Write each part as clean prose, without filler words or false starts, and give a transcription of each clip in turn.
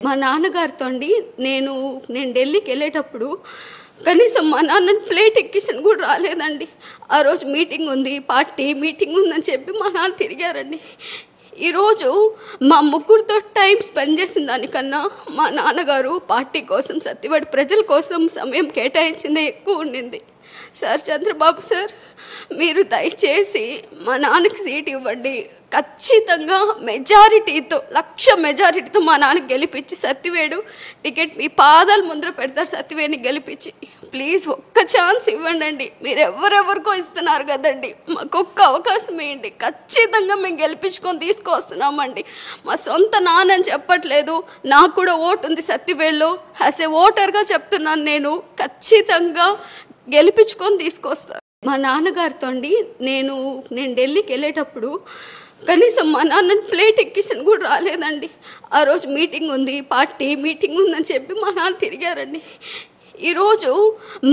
మా నాన్నగారితో అండి నేను ఢిల్లీకెళ్ళేటప్పుడు కనీసం మా నాన్నని ఫ్లైట్ ఎక్కించను కూడా రాలేదండి. ఆ రోజు మీటింగ్ ఉంది, పార్టీ మీటింగ్ ఉందని చెప్పి మా నాన్న తిరిగారండి. ఈరోజు మా ముగ్గురితో టైం స్పెండ్ చేసిన దానికన్నా మా నాన్నగారు పార్టీ కోసం, సత్యవాడ ప్రజల కోసం సమయం కేటాయించిందే ఎక్కువ ఉండింది. సార్, చంద్రబాబు సార్, మీరు దయచేసి మా నాన్నకి సీట్ ఇవ్వండి. ఖచ్చితంగా మెజారిటీతో, 1,00,000 మెజారిటీతో మా నాన్నకి గెలిపించి సత్యవేడు టికెట్ మీ పాదాల ముందర పెడతారు. సత్యవేడిని గెలిపించి ప్లీజ్ ఒక్క ఛాన్స్ ఇవ్వండి. మీరు ఎవరెవరికో ఇస్తున్నారు కదండి, మాకు ఒక్క అవకాశం ఇవ్వండి. ఖచ్చితంగా మేము గెలిపించుకొని తీసుకొస్తున్నామండి. మా సొంత నాన్నని చెప్పట్లేదు, నాకు కూడా ఓటు ఉంది సత్యవేడులో. యాజ్ ఏ ఓటర్గా చెప్తున్నాను, నేను ఖచ్చితంగా గెలిపించుకొని తీసుకొస్తాను. మా నాన్నగారితో అండి నేను ఢిల్లీకి వెళ్ళేటప్పుడు కనీసం మా నాన్నని ఫ్లైట్ ఎక్కించను కూడా రాలేదండి. ఆ రోజు మీటింగ్ ఉంది, పార్టీ మీటింగ్ ఉందని చెప్పి మా నాన్న తిరిగారండి. ఈరోజు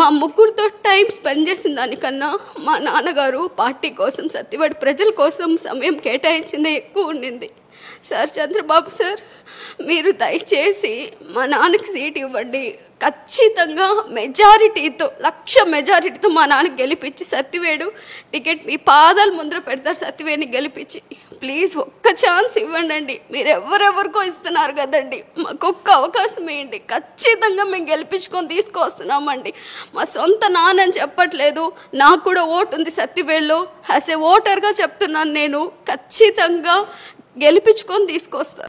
మా ముగ్గురితో టైం స్పెండ్ చేసిన దానికన్నా మా నాన్నగారు పార్టీ కోసం, సత్యవాడ ప్రజల కోసం సమయం కేటాయించిందే ఎక్కువ ఉండింది. సార్, చంద్రబాబు సార్, మీరు దయచేసి మా నాన్నకి సీట్ ఇవ్వండి. ఖచ్చితంగా మెజారిటీతో, 1,00,000 మెజారిటీతో మా నాన్నకి గెలిపించి సత్యవేడు టికెట్ మీ పాదాల ముందర పెడతారు. సత్యవేడిని గెలిపించి ప్లీజ్ ఒక్క ఛాన్స్ ఇవ్వండి. మీరు ఎవరెవరికో ఇస్తున్నారు కదండి, మాకు ఒక్క అవకాశం ఇవ్వండి. ఖచ్చితంగా మేము గెలిపించుకొని తీసుకొస్తున్నామండి. మా సొంత నాన్నని చెప్పట్లేదు, నాకు కూడా ఓటు ఉంది సత్యవేడులో. యాజ్ ఏ ఓటర్గా చెప్తున్నాను, నేను ఖచ్చితంగా గెలిపించుకొని తీసుకొస్తాను.